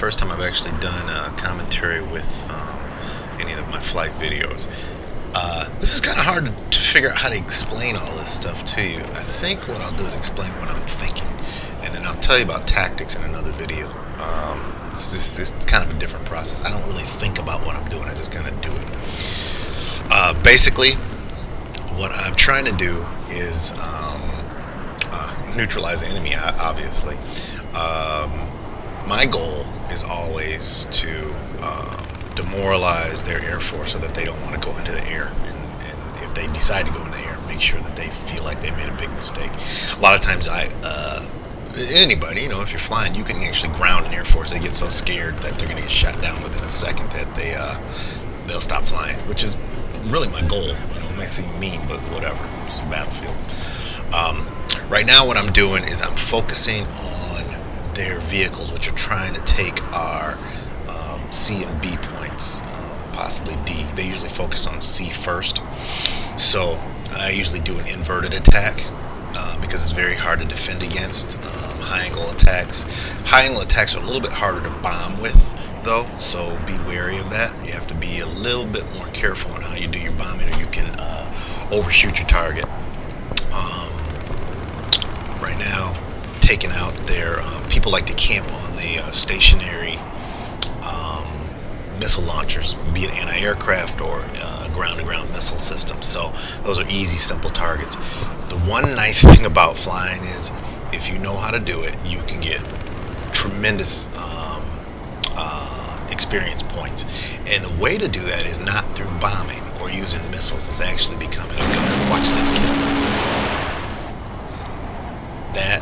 first time I've actually done commentary with any of my flight videos. This is kind of hard to figure out how to explain all this stuff to you. I think what I'll do is explain what I'm thinking, and then I'll tell you about tactics in another video. This is kind of a different process. I don't really think about what I'm doing. I just kind of do it. Basically, what I'm trying to do is neutralize the enemy, obviously. My goal is always to demoralize their air force so that they don't want to go into the air. And if they decide to go in the air, make sure that they feel like they made a big mistake. A lot of times anybody, if you're flying, you can actually ground an air force. They get so scared that they're going to get shot down within a second that they'll stop flying, which is really my goal. It may seem mean, but whatever. It's a battlefield. Right now what I'm doing is I'm focusing on their vehicles, which are trying to take our C and B points, possibly D. They usually focus on C first. So I usually do an inverted attack because it's very hard to defend against. High angle attacks. High angle attacks are a little bit harder to bomb with, though, so be wary of that. You have to be a little bit more careful on how you do your bombing, or you can overshoot your target. Right now, taking out their people like to camp on the stationary missile launchers, be it anti-aircraft or ground-to-ground missile systems. So those are easy, simple targets. The one nice thing about flying is if you know how to do it, you can get tremendous experience points. And the way to do that is not through bombing or using missiles. It's actually becoming a gunner. Watch this kill. That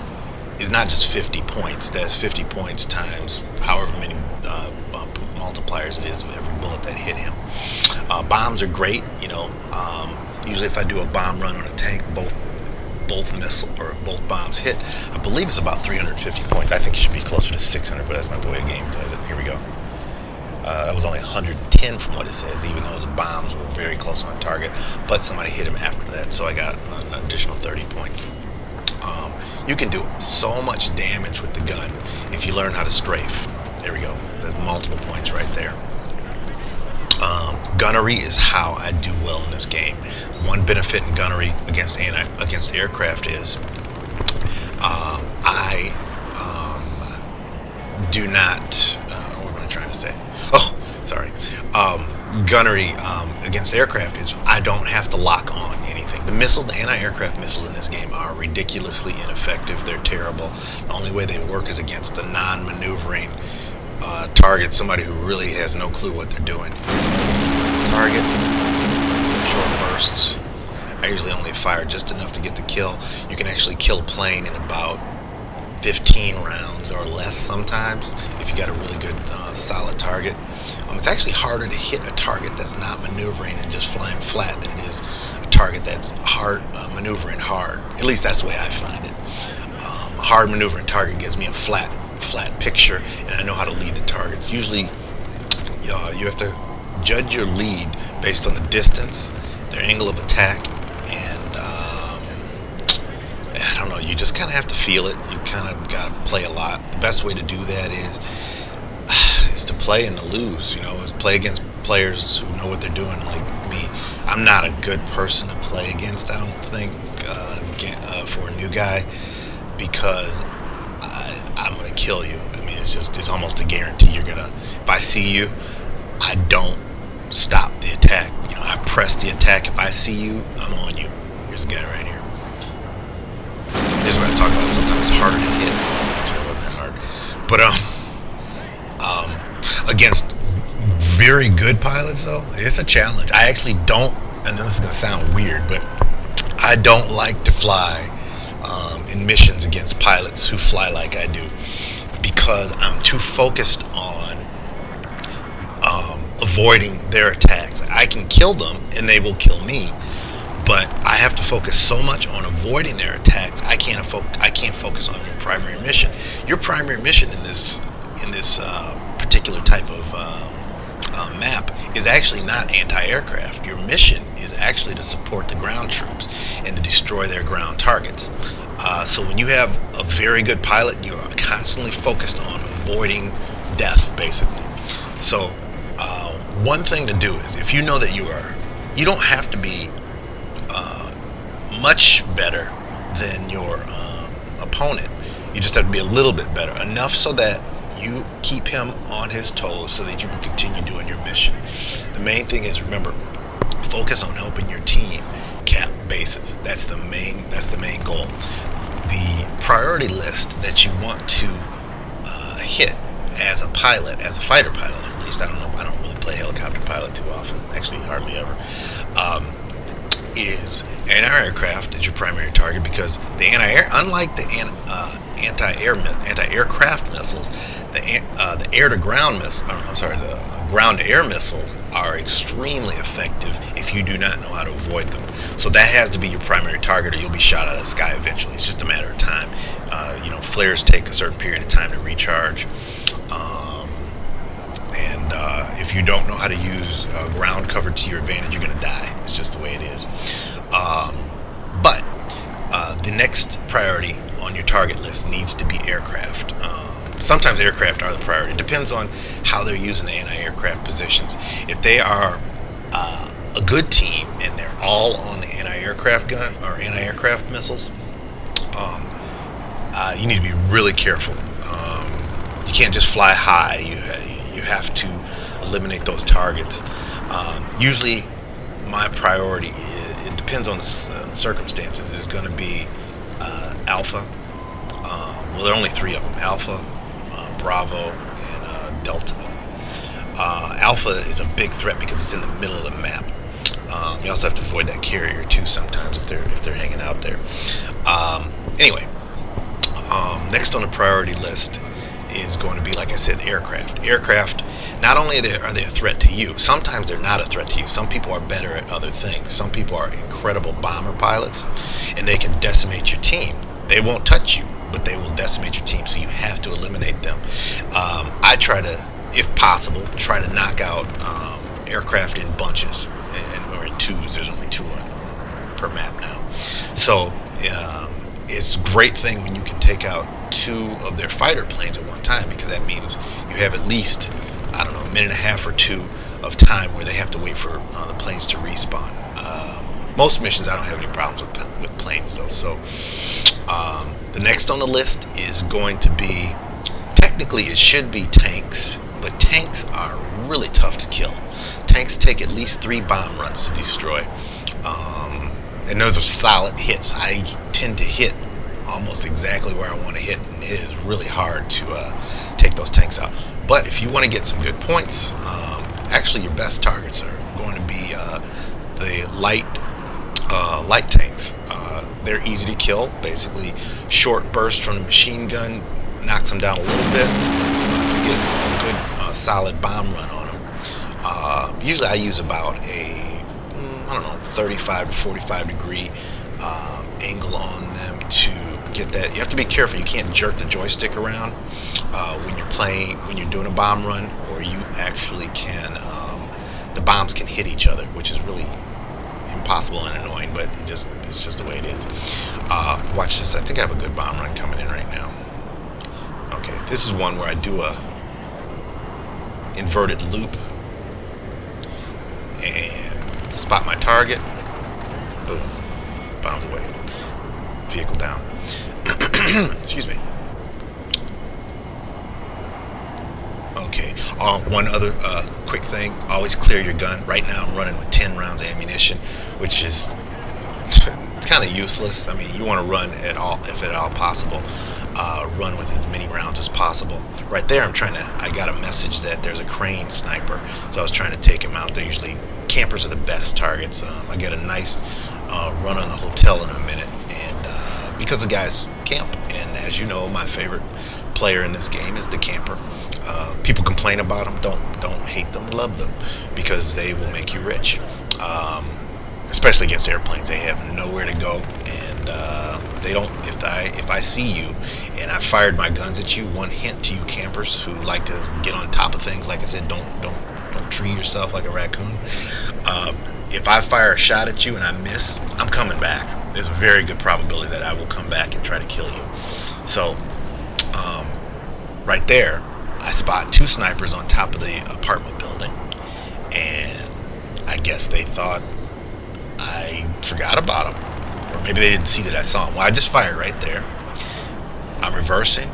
is not just 50 points. That's 50 points times however many multipliers it is of every bullet that hit him. Bombs are great. Usually if I do a bomb run on a tank, both bombs hit, I believe it's about 350 points. I think it should be closer to 600, but that's not the way the game does it. Here we go. That was only 110 from what it says, even though the bombs were very close on target, but somebody hit him after that, so I got an additional 30 points. You can do so much damage with the gun if you learn how to strafe. There we go. There's multiple points right there. Gunnery is how I do well in this game. One benefit in gunnery against aircraft is I do not. What am I trying to say? Oh, sorry. Gunnery against aircraft is I don't have to lock on anything. The missiles, the anti-aircraft missiles in this game are ridiculously ineffective. They're terrible. The only way they work is against the non-maneuvering target, somebody who really has no clue what they're doing. Target, short bursts. I usually only fire just enough to get the kill. You can actually kill a plane in about 15 rounds or less sometimes if you got a really good solid target. It's actually harder to hit a target that's not maneuvering and just flying flat than it is a target that's maneuvering hard. At least that's the way I find it. A hard maneuvering target gives me a flat picture, and I know how to lead the targets. Usually you have to judge your lead based on the distance, their angle of attack, and I don't know, you just kind of have to feel it. You kind of got to play a lot. The best way to do that is to play and to lose, is play against players who know what they're doing, like me. I'm not a good person to play against, I don't think, for a new guy, because I'm going to kill you. It's almost a guarantee you're going to, if I see you, I don't stop the attack. I press the attack. If I see you, I'm on you. Here's a guy right here. This is what I talk about. Sometimes it's harder to hit. Actually, it wasn't that hard. But against very good pilots, though, it's a challenge. I actually don't, and this is going to sound weird, but I don't like to fly in missions against pilots who fly like I do, because I'm too focused on avoiding their attacks. I can kill them and they will kill me, but I have to focus so much on avoiding their attacks. I can't focus on your primary mission. Your primary mission in this particular type of map is actually not anti-aircraft. Your mission is actually to support the ground troops and to destroy their ground targets. So when you have a very good pilot, you are constantly focused on avoiding death, basically. So one thing to do is, if you know that you don't have to be much better than your opponent. You just have to be a little bit better, enough so that you keep him on his toes so that you can continue doing your mission. The main thing is, remember, focus on helping your team cap bases. That's the main goal. The priority list that you want to hit as a pilot, as a fighter pilot, at least, I don't really play helicopter pilot too often, actually hardly ever, is anti-aircraft is your primary target, because the unlike the anti-aircraft missiles, the air-to-ground missiles, the ground-to-air missiles are extremely effective if you do not know how to avoid them. So that has to be your primary target, or you'll be shot out of the sky eventually. It's just a matter of time. Flares take a certain period of time to recharge. If you don't know how to use ground cover to your advantage, you're going to die. It's just the way it is. But the next priority on your target list needs to be aircraft. Sometimes aircraft are the priority. It depends on how they're using the anti-aircraft positions. If they are a good team and they're all on the anti-aircraft gun or anti-aircraft missiles, you need to be really careful. You can't just fly high. You have to eliminate those targets. Usually, my priority, it depends on the circumstances, is going to be Alpha. Well, there are only 3 of them: Alpha, Bravo, and Delta. Alpha is a big threat because it's in the middle of the map. You also have to avoid that carrier too sometimes if they're hanging out there. Anyway, next on the priority list is going to be, like I said, aircraft. Aircraft, not only are they a threat to you, sometimes they're not a threat to you. Some people are better at other things. Some people are incredible bomber pilots, and they can decimate your team. They won't touch you, but they will decimate your team, so you have to eliminate them. I try to, if possible, try to knock out aircraft in bunches, or in twos. There's only 2 per map now. So it's a great thing when you can take out 2 of their fighter planes at one time, because that means you have at least, a minute and a half or 2 of time where they have to wait for the planes to respawn. Most missions I don't have any problems with planes though. So the next on the list is going to be, technically it should be tanks, but tanks are really tough to kill. Tanks take at least 3 bomb runs to destroy, and those are solid hits. I tend to hit almost exactly where I want to hit, and it is really hard to take those tanks out. But if you want to get some good points, actually your best targets are going to be the light tanks. They're easy to kill. Basically, short burst from the machine gun knocks them down a little bit. You get a good solid bomb run on them. Usually I use about a 35 to 45 degree angle on them to get that. You have to be careful. You can't jerk the joystick around when you're doing a bomb run, or you actually can, the bombs can hit each other, which is really impossible and annoying, but it's just the way it is. Watch this. I think I have a good bomb run coming in right now. Okay, this is one where I do a inverted loop and spot my target. Boom. Bombs away. Vehicle down. Excuse me. Okay. One other quick thing. Always clear your gun. Right now I'm running with 10 rounds of ammunition, which is kind of useless. I mean, you want to run at all, if at all possible. Run with as many rounds as possible. Right there, I got a message that there's a crane sniper, so I was trying to take him out. They're usually, campers are the best targets. I get a nice run on the hotel in a minute, and because the guys camp, and as you know, my favorite player in this game is the camper. People complain about them. Don't hate them, love them, because they will make you rich. Especially against airplanes, they have nowhere to go, and they don't. If I see you and I fired my guns at you, one hint to you campers who like to get on top of things, like I said, don't treat yourself like a raccoon. If I fire a shot at you and I miss, I'm coming back. There's a very good probability that I will come back and try to kill you. So right there, I spot two snipers on top of the apartment building, and I guess they thought I forgot about them, or maybe they didn't see that I saw them. Well, I just fired right there. I'm reversing,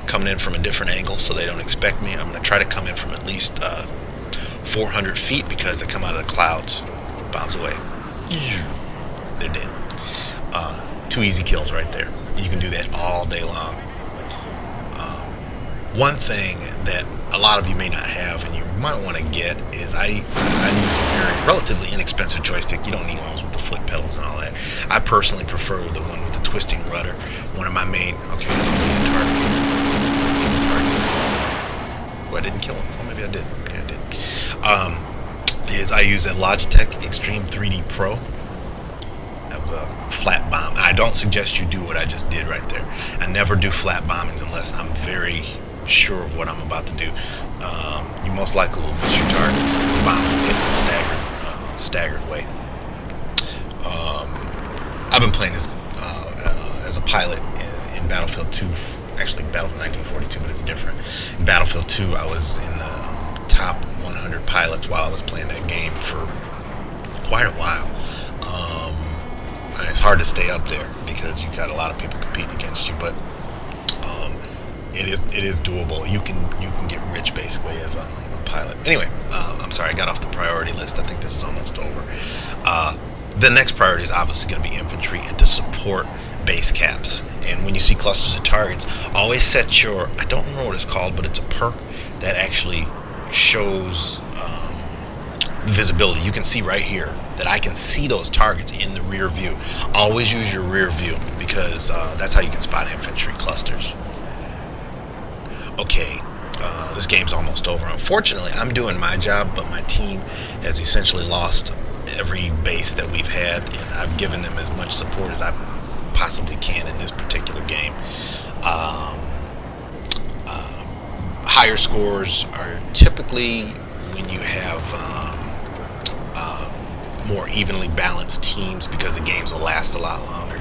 coming in from a different angle so they don't expect me. I'm going to try to come in from at least 400 feet because they come out of the clouds. Bombs away. They're dead. 2 easy kills right there. You can do that all day long. One thing that a lot of you may not have and you might want to get is I use a very relatively inexpensive joystick. You don't need ones with the foot pedals and all that. I personally prefer the one with the twisting rudder. One of my main... Okay, target. Oh, I didn't kill him. Oh, maybe I did. Yeah, I did. Is I use a Logitech Extreme 3D Pro. That was a flat bomb. I don't suggest you do what I just did right there. I never do flat bombings unless I'm very sure of what I'm about to do. You most likely will miss your targets. The bombs will hit in a staggered way. I've been playing this as a pilot in Battlefield 2, actually Battlefield 1942, but it's different. In Battlefield 2, I was in the top 100 pilots while I was playing that game for quite a while. It's hard to stay up there because you've got a lot of people competing against you, but it is doable. You can get rich basically as a pilot. Anyway, I'm sorry, I got off the priority list. I think this is almost over. The next priority is obviously going to be infantry and to support base caps. And when you see clusters of targets, always set your, I don't remember what it's called, but it's a perk that actually shows visibility. You can see right here that I can see those targets in the rear view. Always use your rear view because that's how you can spot infantry clusters. Okay, this game's almost over. Unfortunately, I'm doing my job, but my team has essentially lost every base that we've had, and I've given them as much support as I possibly can in this particular game. Higher scores are typically when you have more evenly balanced teams because the games will last a lot longer.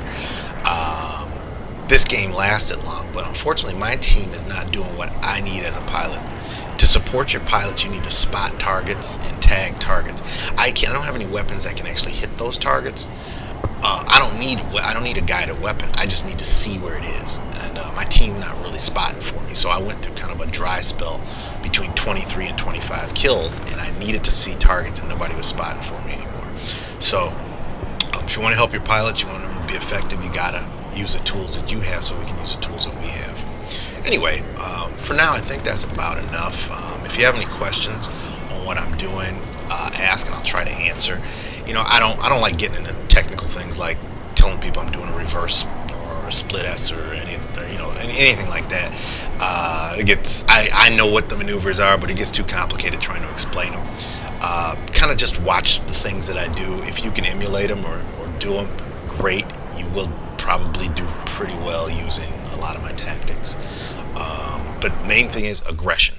This game lasted long, but unfortunately my team is not doing what I need as a pilot. To support your pilots, you need to spot targets and tag targets. I don't have any weapons that can actually hit those targets. I don't need a guided weapon. I just need to see where it is, and my team not really spotting for me. So I went through kind of a dry spell between 23 and 25 kills, and I needed to see targets, and nobody was spotting for me anymore. So if you want to help your pilots, you want them to be effective, you gotta use the tools that you have so we can use the tools that we have. Anyway, for now I think that's about enough. If you have any questions on what I'm doing, ask and I'll try to answer. You know, I don't like getting into technical things like telling people I'm doing a reverse or a split S or anything like that. I know what the maneuvers are, but it gets too complicated trying to explain them. Kind of just watch the things that I do. If you can emulate them or do them, great. You will probably do pretty well using a lot of my tactics. But main thing is aggression.